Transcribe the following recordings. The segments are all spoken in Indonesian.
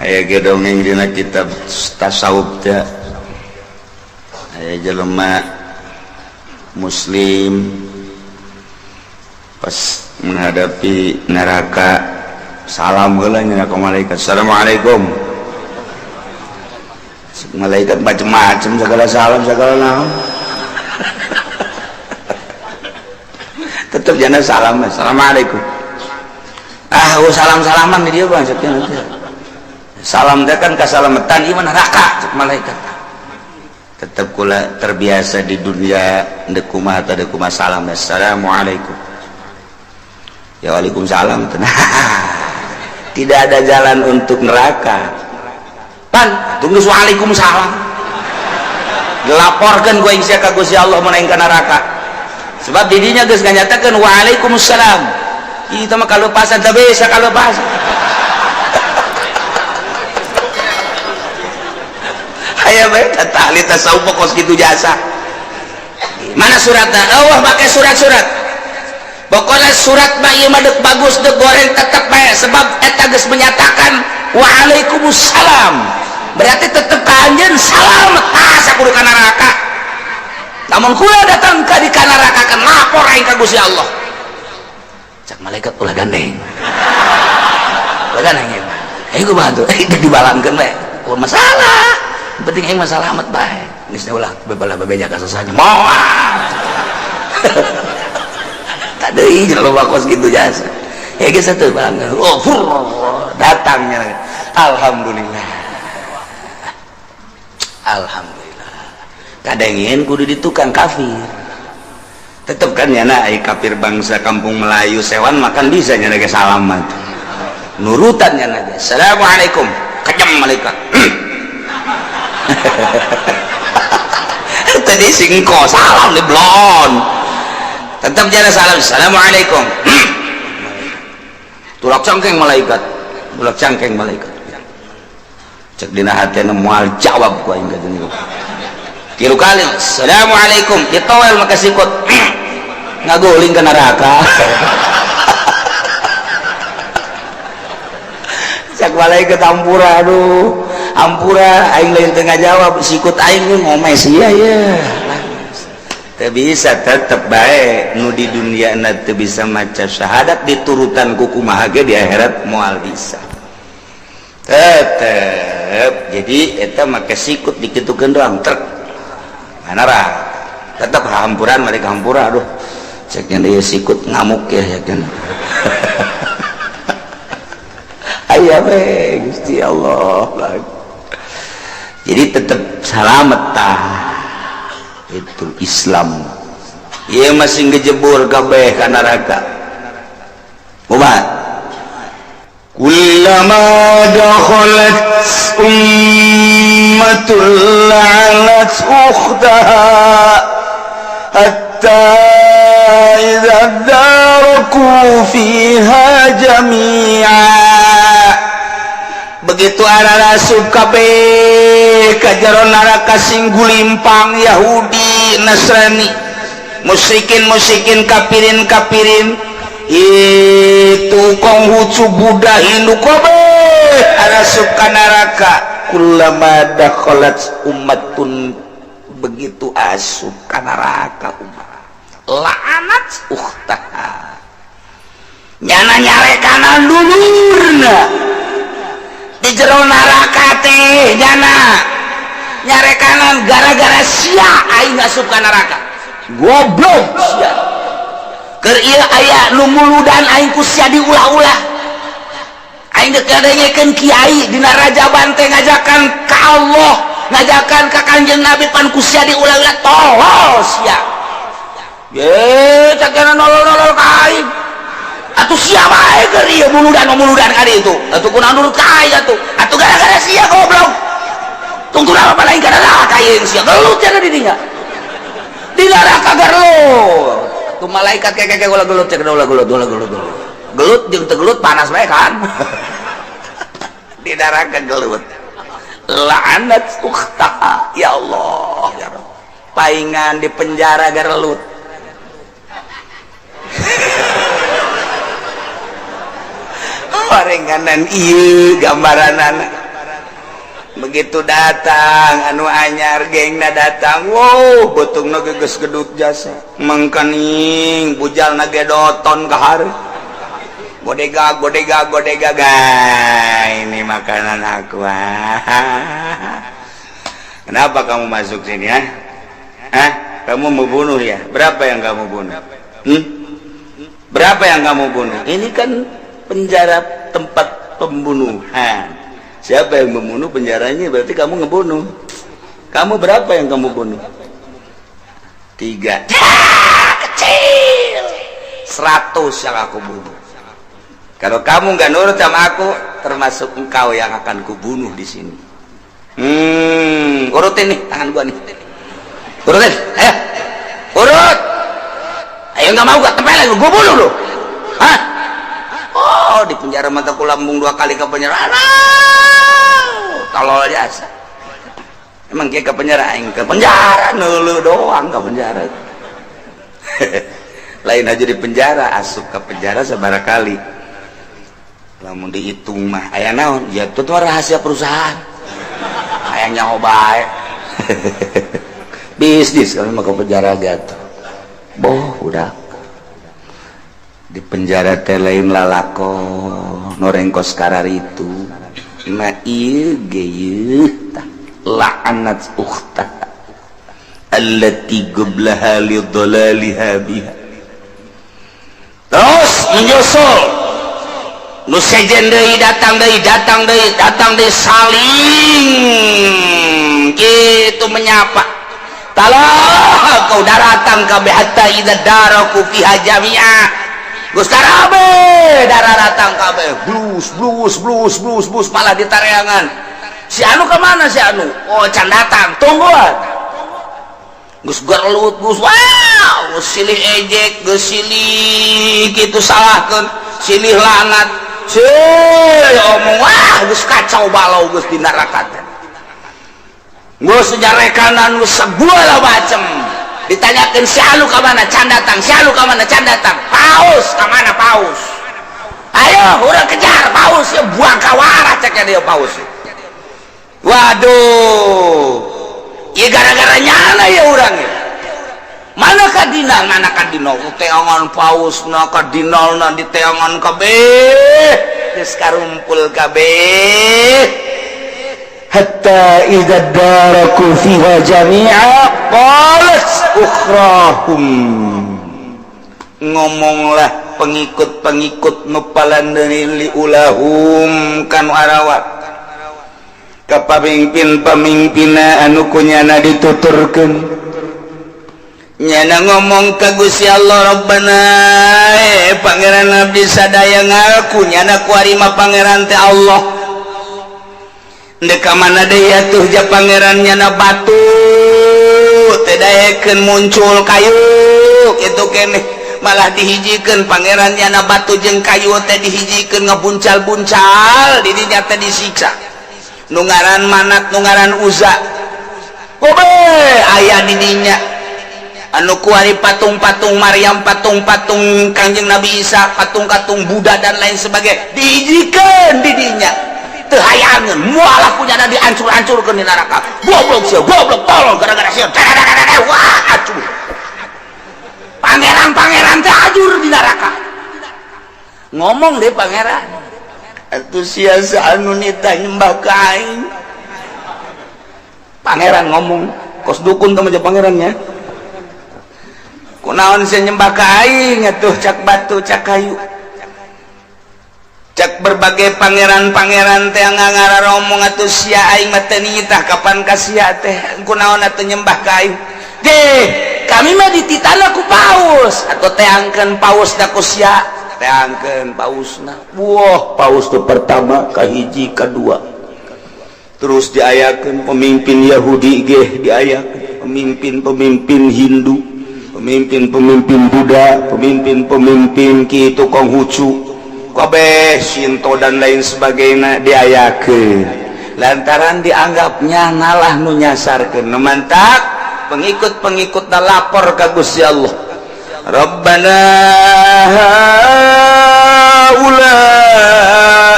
aya ge dongeng dina kitab tasawuf teh aya jelema muslim pas menghadapi neraka salam heula nya ka malaikat, assalamualaikum. Malaikat macam-macam, segala salam segala naon. Tetep jana salam, assalamualaikum. Salam-salaman di dia bang, salam teh kan kasalametan ieu neraka cek malaikat. Tetep kula terbiasa di dunia deuk kumaha teh deuk kumaha salam, assalamualaikum. Ya waalaikumsalam. Tidak ada jalan untuk neraka. Pan, tunggu waalaikumsalam. Dilaporkan gue insya ka Gusti Allah menaik ke neraka. Sebab didinya geus nganyatakeun waalaikumsalam. Itu mah kalupasan teu bisa kalupasan. Aya bae tah ahli tasawuf pokos kitu jasa. Mana suratna? Allah pakai surat-surat. Pokoknya surat mah ieu mah deuk bagus deuk goreng tetep bae sebab eta geus menyatakan waalaikumsalam. Berarti tetep ka anjeun salam asa kudu ka neraka. Namun kula datang ka di neraka kan lapor aing ka Gusti Allah. Cak malaikat ulah gandeng. Ulah gandeng ieu. Aing kumaha tuh? Dibalangkeun bae. Ulah masalah. Penting aing masalah amat bae. Geus ulah bebalah bebeja ka sasana. Moal. Tadi kalau bakos gitu jasa ya guys satu bang datangnya alhamdulillah kadangin kudu ditukang kafir tetep kan ya nak kafir bangsa kampung Melayu sewan makan bisa nyana ke salamat nurutannya naga assalamualaikum kejam malaikat tadi singko salam di blon tetap jalan salam assalamualaikum tulak cangkeng malaikat cek dina hatena moal jawab ku aing kateunya tilu kali assalamualaikum ditowel maka sikut ngaguling ke neraka cek malaikat ampura aduh ampura aing lain tengah jawab sikut aing ngomong sia ya teu bisa tetep bae nu di dunia teu bisa maca syahadat diturutan ku kumaha ge di akhirat moal bisa tetep. Jadi eta make sikut dikitukeun doang trek manarah tetep hampuran mereka hampura aduh cek nya ieu sikut ngamuk ya kan aya we Gusti Allah. Jadi tetep salamet tah itu Islam. Ia masih ngejebur kabeh ka neraka. Umat kullama dakhalat ummatul la'anat ukhtaha hatta idza daraku fiha jami'a. Begitu ana rasub kabeh ka jero neraka sing gulimpang Yahudi Nasrani musyrikin kafirin itu konghucu Buddha Hindu kabeh rasub ka neraka kullama dakhalat ummatun begitu asup ka neraka umat la'anat ukhtaha nyana nyarekanan dulurna di jero neraka teh jana nyarekanan gara-gara sia aing asup ka neraka goblok sia keur ieu aya nu muludan aing ku sia diulah-ulah aing teh kadengekeun kiai dina rajaban teh ngajakan ka Allah ngajakan ka Kanjeng Nabi pan ku sia diulah-ulah tolol sia ye cakana nolol-nolol ka aing atuh siapa bae keur ieu muludan kali itu atuh kunaon nurut ka aing atuh gara-gara sia goblok tunggu apa lain gara neraka ieu sia gelut cenah di dinya di neraka gelut tuh malaikat keke ulah gelut cek ulah gelut jeung teu gelut panas bae kan di neraka gelut la'anat ukhtaha ya Allah ya Rabb paingan di penjara gelut parenganan ieu gambaranana begitu datang anu anyar gengna datang, wow betungna geus gedut jasa mangkaning bujalna ge doton kahar bodega ini makanan aku. Kenapa kamu masuk sini ya? Kamu mau bunuh ya? Berapa yang kamu bunuh? Berapa yang kamu bunuh? Ini kan penjara tempat pembunuhan. Siapa yang membunuh penjaranya berarti kamu ngebunuh. Kamu berapa yang kamu bunuh? 3. Kecil. 100 yang aku bunuh. Kalau kamu nggak nurut sama aku, termasuk engkau yang akan kubunuh di sini. Urutin nih tangan gua nih. Urutin, ayo. Urut. Ayo nggak mau gua tempelin, gua bunuh lu. Hah? Oh, di penjara mataku lambung 2 kali ke penjara. Tolol jasa. Emang dia ke penjara, aing ke penjara neuleuh doang ke penjara. Lain aja di penjara, asup ke penjara sabaraha kali. Lamun dihitung mah aya naon? Ya itu tuh rahasia perusahaan. Aya nyaho bae. Bisnis kalau mah ke penjara gato. Boh udah. Di penjara teh lain lalakon, norengkos kararitu. Na ieu ge yeuh tah la'anat ukhta allati qablaha li dhalaliha biha. Terus menyusul nu sejen deui datang deui saling kitu menyapa. Talah kau daratan kabeh hatta idza daraku fiha jami'a. Gus karabe daratan kabeh blus malah ditareangan. Si anu ke mana si anu? Oh can datang, tungguan. Gus gerlut Gus, wow, silih ejek, Gus silih kitu salahkeun, silih lanat. Omong wah Gus kacau balau Gus di neraka teh. Gus njarekanan Gus segala macem. Ditanyakan si anu ke mana can datang, si anu ke mana can datang. Paus ke mana paus? Ayo urang kejar paus ya buang kawara cek dia paus. Waduh, ya gara-gara nyana ya orangnya. Mana kadinal teangan paus na kadinal na di teangan kabeh geus karumpul kabeh hatta idza daraku fiha jami'a qalat ukhrahum. Ngomonglah pengikut-pengikut nu palandeun li ulahum kan arawat ka pamimpin-pamimpinna anu kunyana dituturkeun nyana ngomong ka Gusti Allah Rabbana pangeran abdi sadaya ngaku nyana kuarima pangeran teh Allah ndeka mana deui atuh ja pangeran nyana batu teh daekeun muncul kayu kitu keneh malah dihijikeun pangeran nyana batu jeung kayu teh dihijikeun ngabuncal-buncal di dinya teh disiksa. Nungaran manat nungaran uza kobe aya di dinya anu kuari patung-patung Maryam patung-patung Kanjeng Nabi Isa patung-patung Buddha dan lain sebagainya diijikeun di dinya teu hayangeun moal punyana dihancur-hancurkeun di neraka. Goblok sia goblok tolol gara-gara sia wah acuh pangeran teh ajur di neraka. Ngomong deh pangeran atuh sia anu nita nyembah ka aing. Pangeran ngomong kos dukun teh mah pangerannya kunaon sia nyembah ka aing atuh cak batu cak kayu cak berbagai pangeran-pangeran teh ngararomong atuh sia aing mah teu nitah kapan ka sia teh kunaon atuh nyembah ka aing ge kami mah dititana ku paus atuh teangkeun paus da ku sia teangkeun pausna. Wah paus tu pertama kahiji kadua terus diayakeun pemimpin Yahudi ge diayakeun pemimpin-pemimpin Hindu pemimpin-pemimpin Buddha pemimpin-pemimpin kitu Konghucu kabeh Shinto dan lain sebagainya diayakeun lantaran dianggapnya nalah nu nyasarkeun mantak pengikut-pengikut lapor ka Gusti Allah Rabbana haula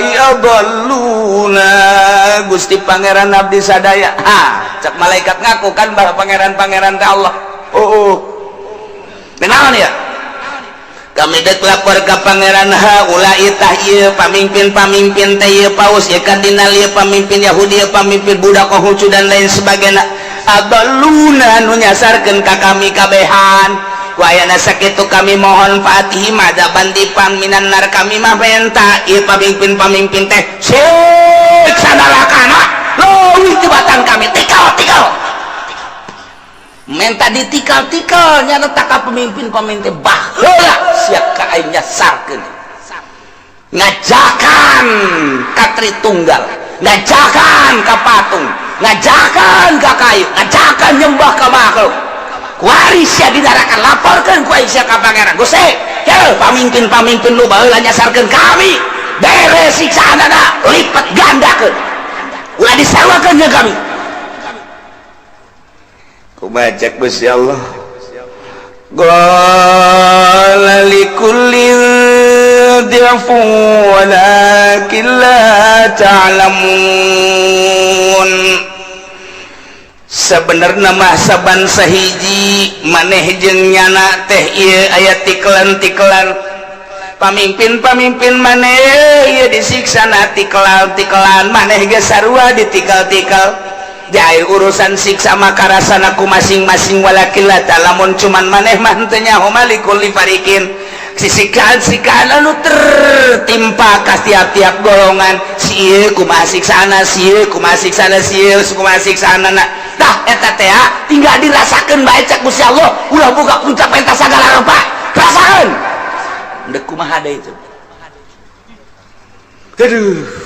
adalluna Gusti Pangeran abdi sadaya cak malaikat ngaku kan bahwa pangeran-pangeran teh Allah kenaon ya kami dek lapor ke pangeran haulai tah ieu pamimpin-pamimpin teh ieu paus ya kardinal ieu pamimpin Yahudi ieu pamimpin budak Konghucu dan lain sebagainya adalluna nu nyasarkeun ka kami kabehan wayana sakitu kami mohon Fatih madzaban dipan minan nar kami mah benta ieu pamimpin-pamimpin teh siksa nerakana leuwih tibatan kami tikal menta ditikal-tikal nya tak ka pemimpin-pemimpin baheula sia ka aing nyasarkeun ngajakan ka Tritunggal ngajakan ka patung ngajakan ka kayu ngajakan nyembah ka makhluk waris ya didarakan laporkan ku aing sia ka pangeran Gusti heuh pamimpin-pamimpin lu baheula nyasarkeun kami beres siksaanana lipat gandakeun ulah disewakeun jeung kami kumajak Gusti Allah qala likullin di'fu walakin la ta'lamun sebenarnya mah saban sahiji maneh jeung nyana teh ieu aya tikelan-tikelan pamimpin-pamimpin maneh ieu disiksa na tikelan-tikelan maneh ge sarua ditikal-tikal jai urusan siksa makarasanaku masing-masing walakillah lamun cuman maneh mah teu nyaho malikul farikin siksikaan anu tertimpa ka tiap-tiap golongan si ieu kumaha siksana si ieu kumaha siksana si ieu kumaha siksaanana tah eta teh tinggal dirasakeun bae cak Gusti Allah ulah boga puncak pentas sagala rupa rasakeun deuk kumaha deui itu aduh